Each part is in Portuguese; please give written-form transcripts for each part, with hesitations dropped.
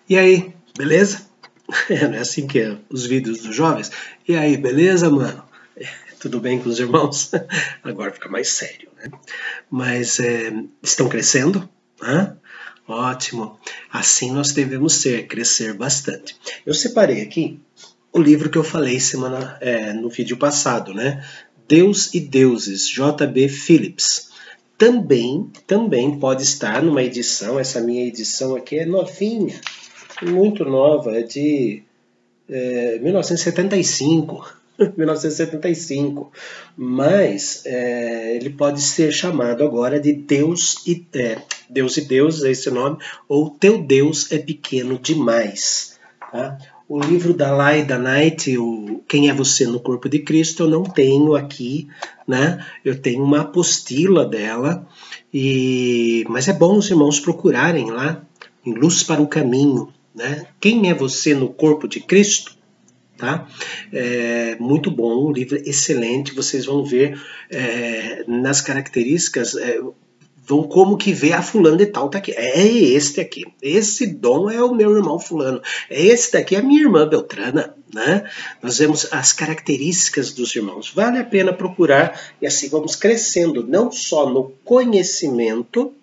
E aí, beleza? Não é assim que é os vídeos dos jovens? E aí, beleza, mano? Tudo bem com os irmãos? Agora fica mais sério, né? Mas estão crescendo? Hã? Ótimo. Assim nós devemos ser, crescer bastante. Eu separei aqui o livro que eu falei no vídeo passado, né? Deus e Deuses, J.B. Phillips. Também pode estar numa edição, essa minha edição aqui é novinha, muito nova, é de 1975. 1975, mas ele pode ser chamado agora de Deus e Deus, é esse nome, ou Teu Deus é Pequeno Demais. Tá? O livro da Laida Knight, Quem é Você no Corpo de Cristo, eu não tenho aqui, né? Eu tenho uma apostila dela, mas é bom os irmãos procurarem lá, em Luz para o Caminho, né? Quem é Você no Corpo de Cristo? Tá? Muito bom, um livro excelente, vocês vão ver nas características, vão como que ver a fulano de tal tá aqui, é este aqui, esse dom é o meu irmão fulano, esse daqui é a minha irmã Beltrana, né? Nós vemos as características dos irmãos, vale a pena procurar e assim vamos crescendo, não só no conhecimento,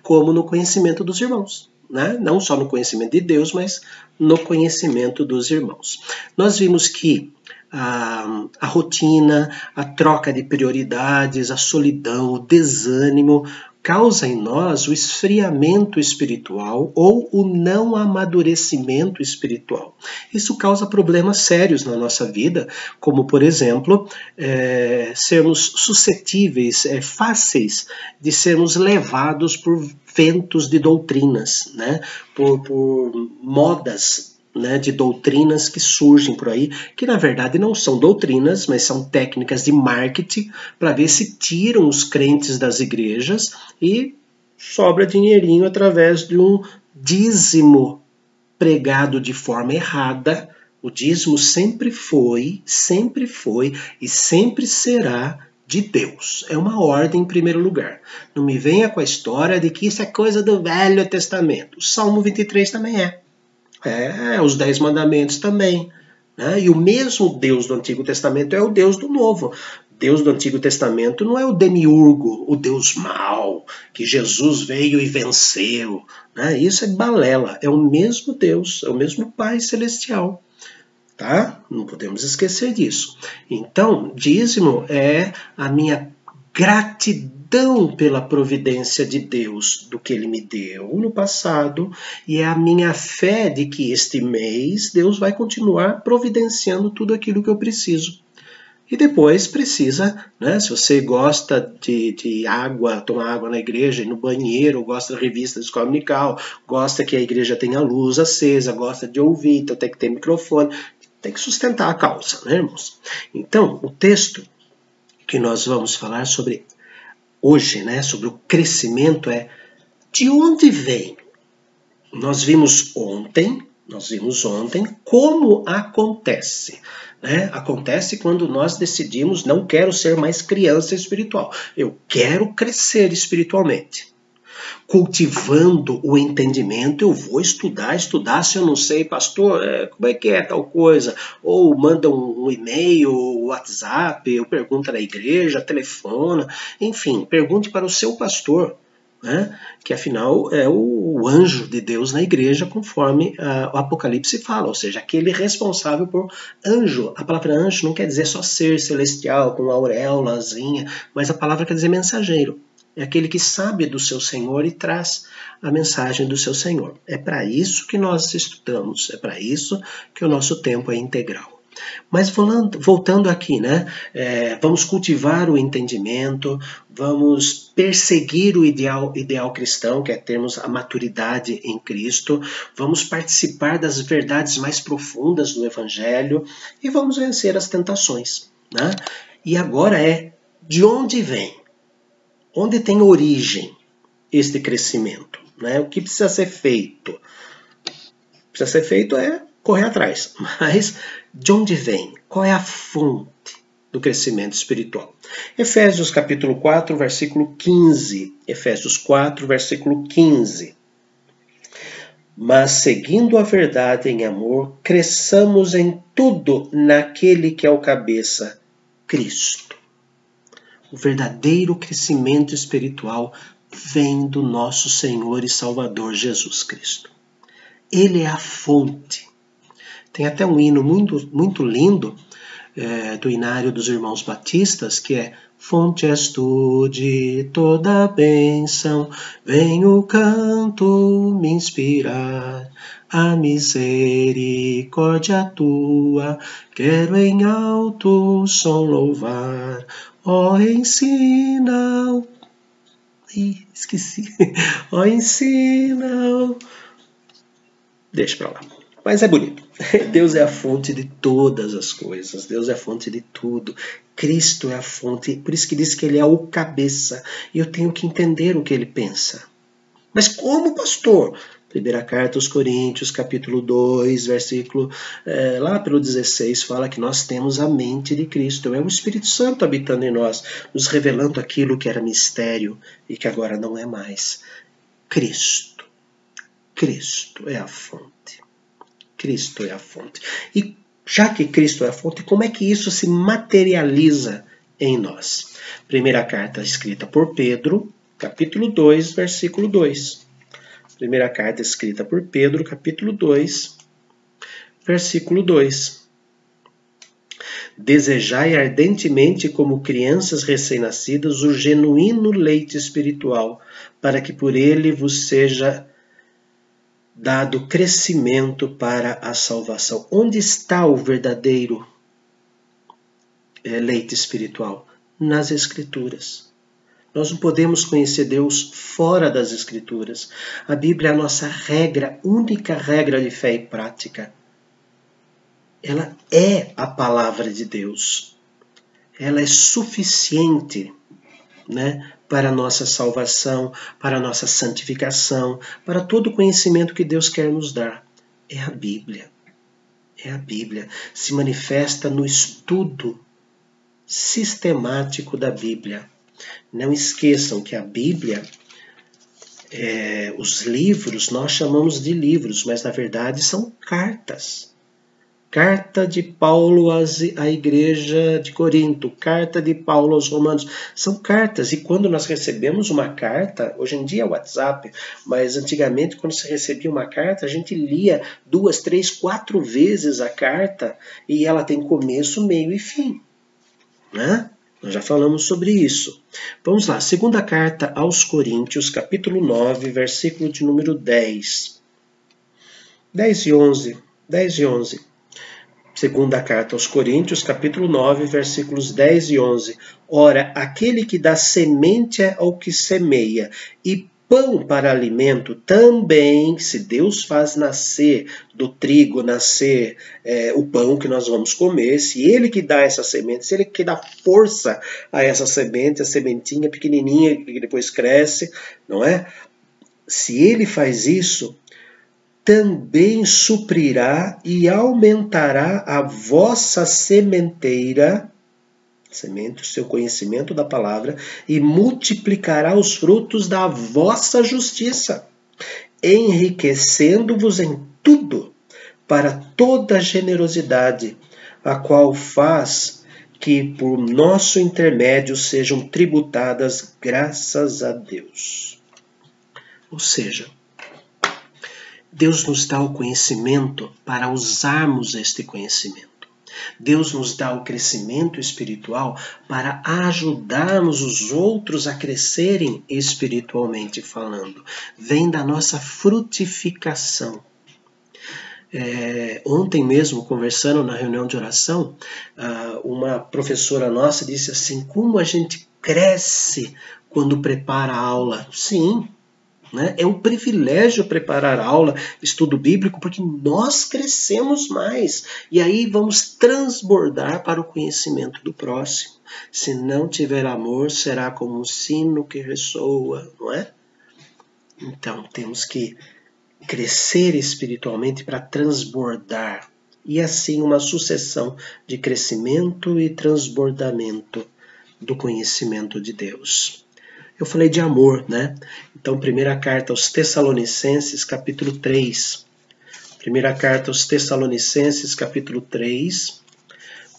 como no conhecimento dos irmãos. Né? Não só no conhecimento de Deus, mas no conhecimento dos irmãos. Nós vimos que a rotina, a troca de prioridades, a solidão, o desânimo, causa em nós o esfriamento espiritual ou o não amadurecimento espiritual. Isso causa problemas sérios na nossa vida, como, por exemplo, sermos suscetíveis, fáceis de sermos levados por ventos de doutrinas, né? por modas, né, de doutrinas que surgem por aí, que na verdade não são doutrinas, mas são técnicas de marketing para ver se tiram os crentes das igrejas e sobra dinheirinho através de um dízimo pregado de forma errada. O dízimo sempre foi e sempre será de Deus. É uma ordem em primeiro lugar. Não me venha com a história de que isso é coisa do Velho Testamento. O Salmo 23 também os 10 mandamentos também. Né? E o mesmo Deus do Antigo Testamento é o Deus do Novo. Deus do Antigo Testamento não é o demiurgo, o Deus mau, que Jesus veio e venceu. Né? Isso é balela. É o mesmo Deus, é o mesmo Pai Celestial. Tá? Não podemos esquecer disso. Então, dízimo é a minha gratidão pela providência de Deus do que Ele me deu no passado e é a minha fé de que este mês Deus vai continuar providenciando tudo aquilo que eu preciso. E depois precisa, né, se você gosta de água, tomar água na igreja e no banheiro, gosta da revista de escola dominical, gosta que a igreja tenha luz acesa, gosta de ouvir, então tem que ter microfone, tem que sustentar a causa, né, irmãos? Então, o texto que nós vamos falar sobre hoje, né, sobre o crescimento de onde vem? Nós vimos ontem como acontece. Né? Acontece quando nós decidimos, não quero ser mais criança espiritual, eu quero crescer espiritualmente. Cultivando o entendimento, eu vou estudar, se eu não sei, pastor, como é que é tal coisa? Ou manda um e-mail, WhatsApp, eu pergunto na igreja, telefona, enfim, pergunte para o seu pastor, né? Que afinal é o anjo de Deus na igreja, conforme o Apocalipse fala, ou seja, aquele responsável por anjo. A palavra anjo não quer dizer só ser celestial, com auréolazinha, mas a palavra quer dizer mensageiro. É aquele que sabe do seu Senhor e traz a mensagem do seu Senhor. É para isso que nós estudamos, é para isso que o nosso tempo é integral. Mas voltando aqui, né? Vamos cultivar o entendimento, vamos perseguir o ideal cristão, que é termos a maturidade em Cristo, vamos participar das verdades mais profundas do Evangelho e vamos vencer as tentações. Né? E agora de onde vem? Onde tem origem este crescimento? Né? O que precisa ser feito? Precisa ser feito correr atrás. Mas de onde vem? Qual é a fonte do crescimento espiritual? Efésios capítulo 4, versículo 15. Efésios 4, versículo 15. Mas, seguindo a verdade em amor, cresçamos em tudo naquele que é o cabeça, Cristo. O verdadeiro crescimento espiritual vem do nosso Senhor e Salvador Jesus Cristo. Ele é a fonte. Tem até um hino muito lindo do Inário dos Irmãos Batistas, que é: fonte és tu de toda bênção, vem o canto me inspirar, a misericórdia tua, quero em alto som louvar, ó ensina, esqueci, ó ensina, deixa pra lá. Mas é bonito. Deus é a fonte de todas as coisas. Deus é a fonte de tudo. Cristo é a fonte. Por isso que diz que ele é o cabeça. E eu tenho que entender o que ele pensa. Mas como, pastor? Primeira carta aos Coríntios, capítulo 2, versículo lá pelo 16, fala que nós temos a mente de Cristo. É o Espírito Santo habitando em nós, nos revelando aquilo que era mistério e que agora não é mais. Cristo. Cristo é a fonte. Cristo é a fonte. E já que Cristo é a fonte, como é que isso se materializa em nós? Primeira carta escrita por Pedro, capítulo 2, versículo 2. Primeira carta escrita por Pedro, capítulo 2, versículo 2. Desejai ardentemente, como crianças recém-nascidas, o genuíno leite espiritual, para que por ele vos seja dado crescimento para a salvação. Onde está o verdadeiro leite espiritual? Nas Escrituras. Nós não podemos conhecer Deus fora das Escrituras. A Bíblia é a nossa regra, única regra de fé e prática. Ela é a palavra de Deus. Ela é suficiente, para a nossa salvação, para a nossa santificação, para todo o conhecimento que Deus quer nos dar. É a Bíblia. É a Bíblia. Se manifesta no estudo sistemático da Bíblia. Não esqueçam que a Bíblia, os livros, nós chamamos de livros, mas na verdade são cartas. Carta de Paulo à igreja de Corinto, carta de Paulo aos Romanos, são cartas. E quando nós recebemos uma carta, hoje em dia é WhatsApp, mas antigamente quando se recebia uma carta, a gente lia 2, 3, 4 vezes a carta e ela tem começo, meio e fim. Nós já falamos sobre isso. Vamos lá, segunda carta aos Coríntios, capítulo 9, versículo de número 10. 10 e 11. Segunda carta aos Coríntios, capítulo 9, versículos 10 e 11. Ora, aquele que dá semente ao que semeia e pão para alimento, também, se Deus faz nascer do trigo, nascer o pão que nós vamos comer, se Ele que dá essa semente, se Ele que dá força a essa semente, a sementinha pequenininha que depois cresce, não é? Se Ele faz isso, também suprirá e aumentará a vossa sementeira, semente, o seu conhecimento da palavra, e multiplicará os frutos da vossa justiça, enriquecendo-vos em tudo para toda generosidade, a qual faz que por nosso intermédio sejam tributadas graças a Deus. Ou seja, Deus nos dá o conhecimento para usarmos este conhecimento. Deus nos dá o crescimento espiritual para ajudarmos os outros a crescerem espiritualmente falando. Vem da nossa frutificação. Ontem mesmo, conversando na reunião de oração, uma professora nossa disse assim: como a gente cresce quando prepara a aula? Sim. É um privilégio preparar aula, estudo bíblico, porque nós crescemos mais. E aí vamos transbordar para o conhecimento do próximo. Se não tiver amor, será como um sino que ressoa, não é? Então, temos que crescer espiritualmente para transbordar. E assim uma sucessão de crescimento e transbordamento do conhecimento de Deus. Eu falei de amor, né? Então, primeira carta aos Tessalonicenses, capítulo 3. Primeira carta aos Tessalonicenses, capítulo 3,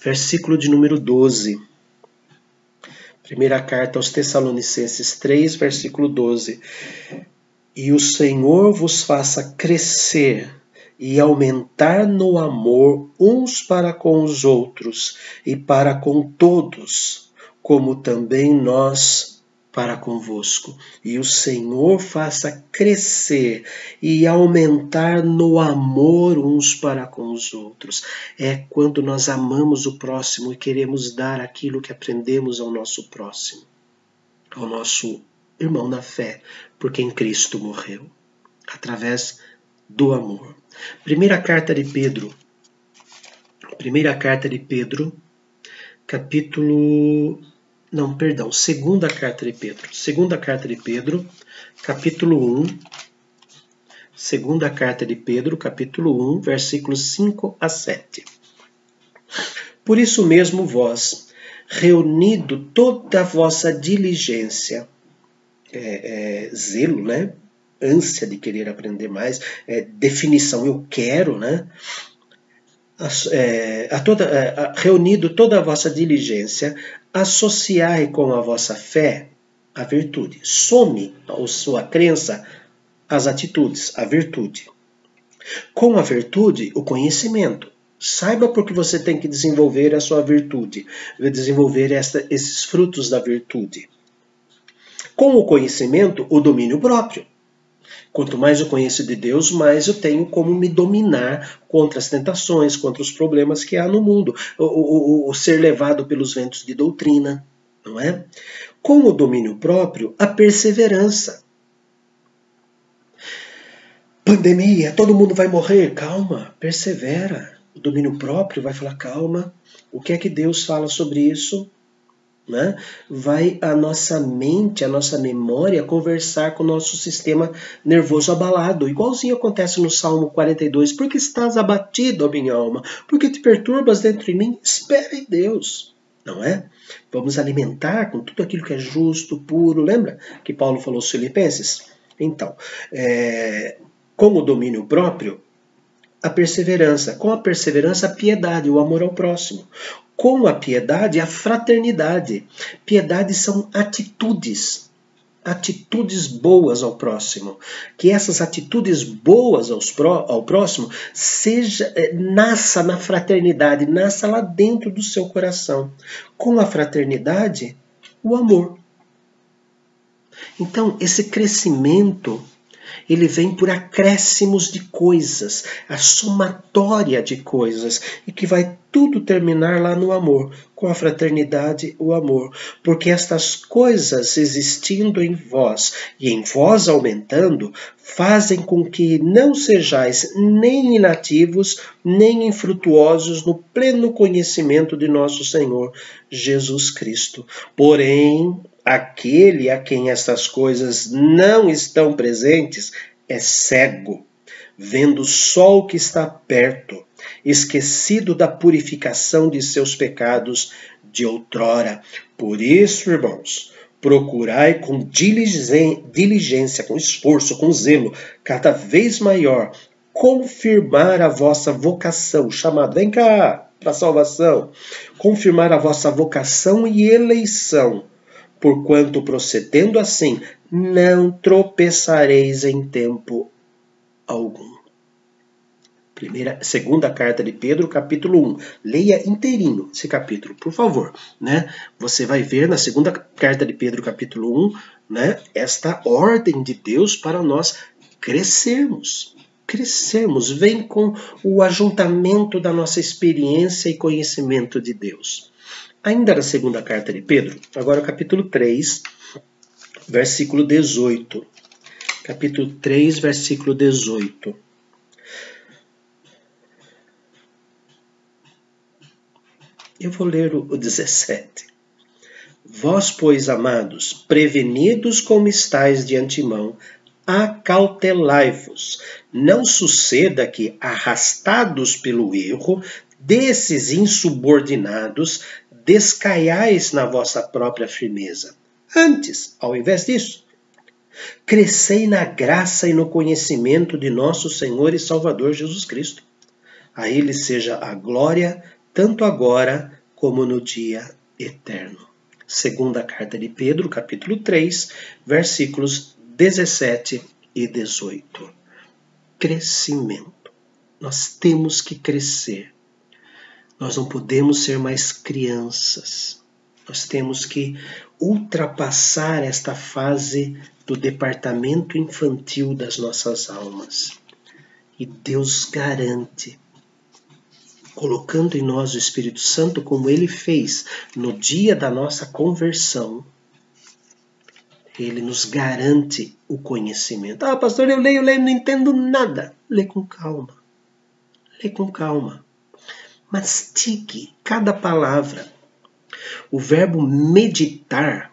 versículo de número 12. Primeira carta aos Tessalonicenses 3, versículo 12. E o Senhor vos faça crescer e aumentar no amor uns para com os outros e para com todos, como também nós para convosco. E o Senhor faça crescer e aumentar no amor uns para com os outros. É quando nós amamos o próximo e queremos dar aquilo que aprendemos ao nosso próximo, ao nosso irmão na fé, porque em Cristo morreu, através do amor. Primeira carta de Pedro, segunda carta de Pedro, capítulo 1, segunda carta de Pedro, capítulo 1, versículos 5 a 7. Por isso mesmo vós, reunido toda a vossa diligência, zelo, né? Ânsia de querer aprender mais, definição, eu quero, né? Reunido toda a vossa diligência, associai com a vossa fé a virtude. Some a sua crença às atitudes, a virtude. Com a virtude, o conhecimento. Saiba porque você tem que desenvolver a sua virtude, desenvolver esses frutos da virtude. Com o conhecimento, o domínio próprio. Quanto mais eu conheço de Deus, mais eu tenho como me dominar contra as tentações, contra os problemas que há no mundo. O ser levado pelos ventos de doutrina, não é? Com o domínio próprio, a perseverança. Pandemia, todo mundo vai morrer. Calma, persevera. O domínio próprio vai falar, calma. O que é que Deus fala sobre isso? Né? Vai a nossa mente, a nossa memória conversar com o nosso sistema nervoso abalado, igualzinho acontece no Salmo 42. Por que estás abatido, ó minha alma? Por que te perturbas dentro de mim? Espera em Deus, não é? Vamos alimentar com tudo aquilo que é justo, puro. Lembra que Paulo falou aos Filipenses? Então, com o domínio próprio, a perseverança. Com a perseverança, a piedade, o amor ao próximo. Com a piedade, a fraternidade. Piedade são atitudes boas ao próximo. Que essas atitudes boas ao próximo nasça na fraternidade, nasça lá dentro do seu coração. Com a fraternidade, o amor. Então, esse crescimento, ele vem por acréscimos de coisas, a somatória de coisas, e que vai tudo terminar lá no amor, com a fraternidade, o amor. Porque estas coisas existindo em vós e em vós aumentando, fazem com que não sejais nem inativos, nem infrutuosos no pleno conhecimento de nosso Senhor Jesus Cristo. Porém, aquele a quem estas coisas não estão presentes é cego, vendo só o que está perto, esquecido da purificação de seus pecados de outrora. Por isso, irmãos, procurai com diligência, com esforço, com zelo, cada vez maior, confirmar a vossa vocação, chamado, vem cá, para a salvação, confirmar a vossa vocação e eleição, porquanto procedendo assim, não tropeçareis em tempo algum. Segunda carta de Pedro, capítulo 1. Leia inteirinho esse capítulo, por favor. Né? Você vai ver na segunda carta de Pedro, capítulo 1, né, esta ordem de Deus para nós crescermos. Vem com o ajuntamento da nossa experiência e conhecimento de Deus. Ainda na segunda carta de Pedro, agora capítulo 3, versículo 18. Capítulo 3, versículo 18. Eu vou ler o 17. Vós, pois, amados, prevenidos como estáis de antemão, acautelai-vos. Não suceda que, arrastados pelo erro desses insubordinados, descaiais na vossa própria firmeza. Antes, ao invés disso, crescei na graça e no conhecimento de nosso Senhor e Salvador Jesus Cristo. A Ele seja a glória, tanto agora como no dia eterno. Segunda carta de Pedro, capítulo 3, versículos 17 e 18. Crescimento. Nós temos que crescer. Nós não podemos ser mais crianças. Nós temos que ultrapassar esta fase do departamento infantil das nossas almas. E Deus garante, colocando em nós o Espírito Santo, como Ele fez no dia da nossa conversão, Ele nos garante o conhecimento. Ah, pastor, eu leio, não entendo nada. Lê com calma. Lê com calma. Mastigue cada palavra. O verbo meditar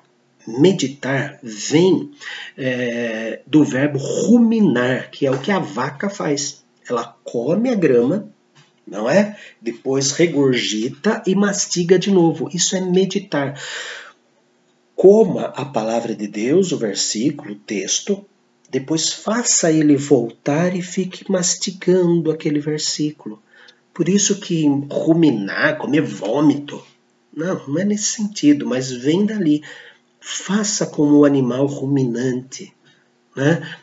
vem do verbo ruminar, que é o que a vaca faz. Ela come a grama, não é? Depois regurgita e mastiga de novo. Isso é meditar. Coma a palavra de Deus, o versículo, o texto, depois faça ele voltar e fique mastigando aquele versículo. Por isso que ruminar, comer vômito, não é nesse sentido, mas vem dali. Faça como o animal ruminante, né?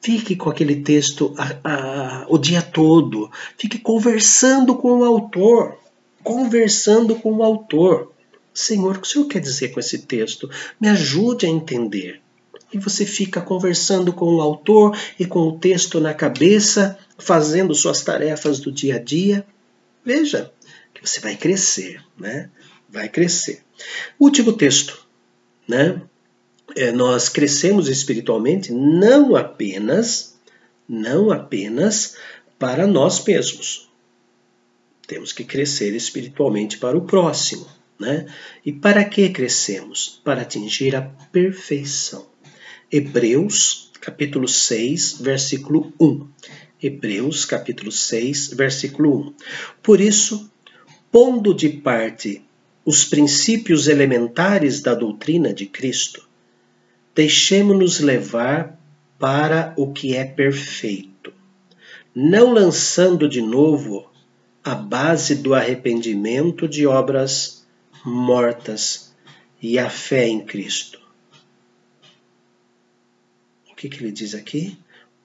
Fique com aquele texto o dia todo, fique conversando com o autor, Senhor, o que o Senhor quer dizer com esse texto? Me ajude a entender. E você fica conversando com o autor e com o texto na cabeça, fazendo suas tarefas do dia a dia. Veja que você vai crescer, né? Vai crescer. Último texto, né? Nós crescemos espiritualmente não apenas para nós mesmos. Temos que crescer espiritualmente para o próximo, né? E para que crescemos? Para atingir a perfeição. Hebreus, capítulo 6, versículo 1. Hebreus, capítulo 6, versículo 1. Por isso, pondo de parte os princípios elementares da doutrina de Cristo, deixemo-nos levar para o que é perfeito, não lançando de novo a base do arrependimento de obras mortas e a fé em Cristo. O que ele diz aqui?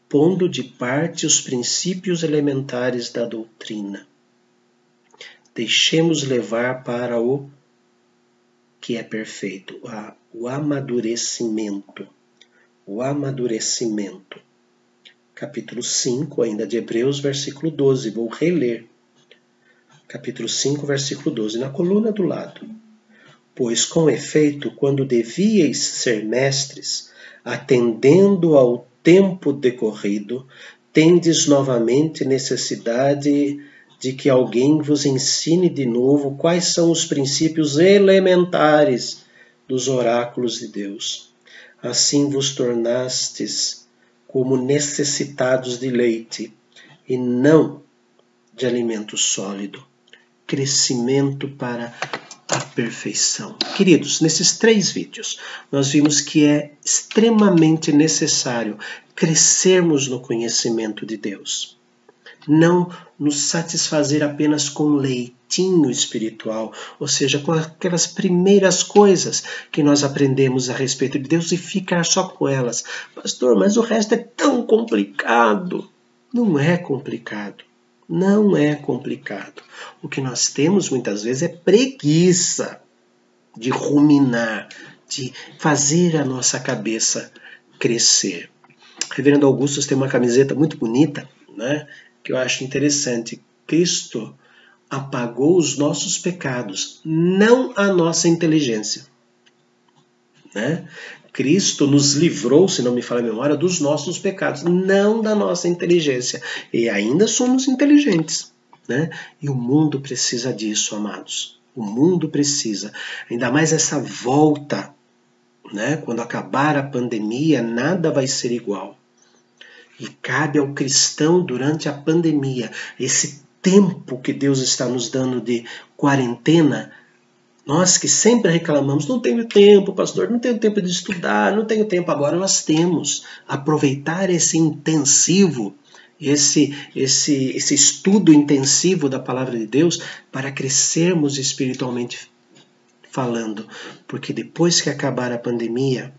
Pondo de parte os princípios elementares da doutrina. Deixemos levar para o que é perfeito, o amadurecimento. O amadurecimento. Capítulo 5, ainda de Hebreus, versículo 12. Vou reler. Capítulo 5, versículo 12, na coluna do lado. Pois, com efeito, quando devíeis ser mestres, atendendo ao tempo decorrido, tendes novamente necessidade de que alguém vos ensine de novo quais são os princípios elementares dos oráculos de Deus. Assim vos tornastes como necessitados de leite, e não de alimento sólido. Crescimento para a perfeição. Queridos, nesses 3 vídeos, nós vimos que é extremamente necessário crescermos no conhecimento de Deus. Não nos satisfazer apenas com leitinho espiritual, ou seja, com aquelas primeiras coisas que nós aprendemos a respeito de Deus e ficar só com elas. Pastor, mas o resto é tão complicado. Não é complicado. Não é complicado. O que nós temos muitas vezes é preguiça de ruminar, de fazer a nossa cabeça crescer. Reverendo Augustus tem uma camiseta muito bonita, né, que eu acho interessante. Cristo apagou os nossos pecados, não a nossa inteligência. Né? Cristo nos livrou, se não me falha a memória, dos nossos pecados, não da nossa inteligência. E ainda somos inteligentes. Né? E o mundo precisa disso, amados. O mundo precisa. Ainda mais essa volta, né? Quando acabar a pandemia, nada vai ser igual. E cabe ao cristão, durante a pandemia, esse tempo que Deus está nos dando de quarentena, Nós que sempre reclamamos, não tenho tempo, pastor, não tenho tempo de estudar, não tenho tempo. Agora nós temos. Aproveitar esse intensivo, esse estudo intensivo da palavra de Deus para crescermos espiritualmente falando. Porque depois que acabar a pandemia,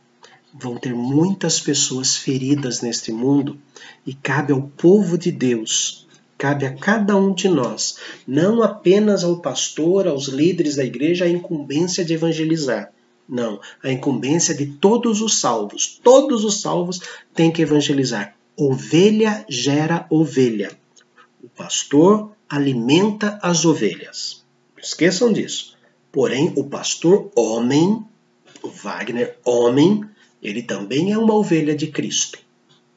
vão ter muitas pessoas feridas neste mundo e cabe ao povo de Deus, cabe a cada um de nós, não apenas ao pastor, aos líderes da igreja, a incumbência de evangelizar. Não, a incumbência de todos os salvos. Todos os salvos têm que evangelizar. Ovelha gera ovelha. O pastor alimenta as ovelhas. Não esqueçam disso. Porém, o pastor homem, o Wagner homem, ele também é uma ovelha de Cristo.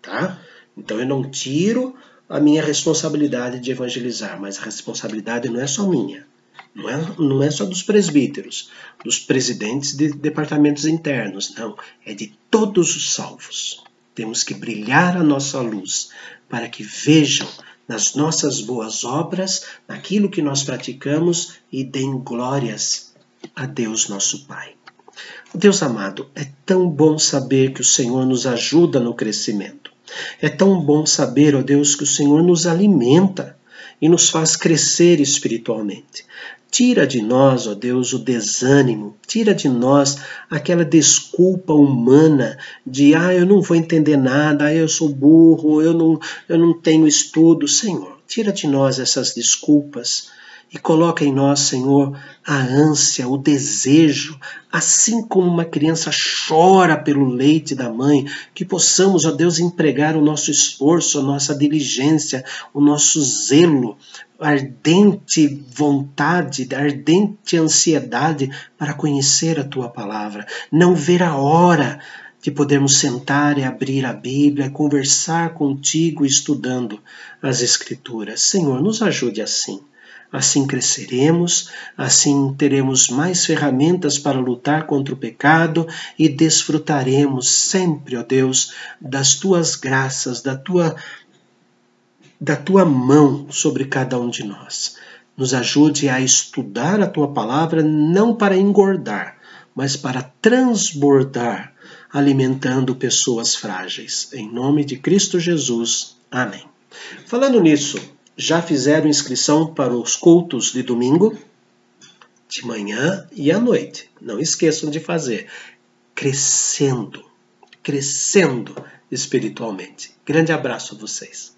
Tá? Então eu não tiro a minha responsabilidade de evangelizar, mas a responsabilidade não é só minha, não é só dos presbíteros, dos presidentes de departamentos internos, não, é de todos os salvos. Temos que brilhar a nossa luz para que vejam nas nossas boas obras, naquilo que nós praticamos e deem glórias a Deus nosso Pai. Deus amado, é tão bom saber que o Senhor nos ajuda no crescimento. É tão bom saber, ó Deus, que o Senhor nos alimenta e nos faz crescer espiritualmente. Tira de nós, ó Deus, o desânimo, tira de nós aquela desculpa humana de eu não vou entender nada, eu sou burro, eu não tenho estudo. Senhor, tira de nós essas desculpas e coloca em nós, Senhor, a ânsia, o desejo, assim como uma criança chora pelo leite da mãe, que possamos, ó Deus, empregar o nosso esforço, a nossa diligência, o nosso zelo, a ardente vontade, a ardente ansiedade para conhecer a Tua palavra. Não ver a hora de podermos sentar e abrir a Bíblia, conversar contigo estudando as Escrituras. Senhor, nos ajude assim. Assim cresceremos, assim teremos mais ferramentas para lutar contra o pecado e desfrutaremos sempre, ó Deus, das Tuas graças, da Tua mão sobre cada um de nós. Nos ajude a estudar a Tua palavra não para engordar, mas para transbordar, alimentando pessoas frágeis. Em nome de Cristo Jesus. Amém. Falando nisso, já fizeram inscrição para os cultos de domingo? De manhã e à noite. Não esqueçam de fazer. Crescendo espiritualmente. Grande abraço a vocês.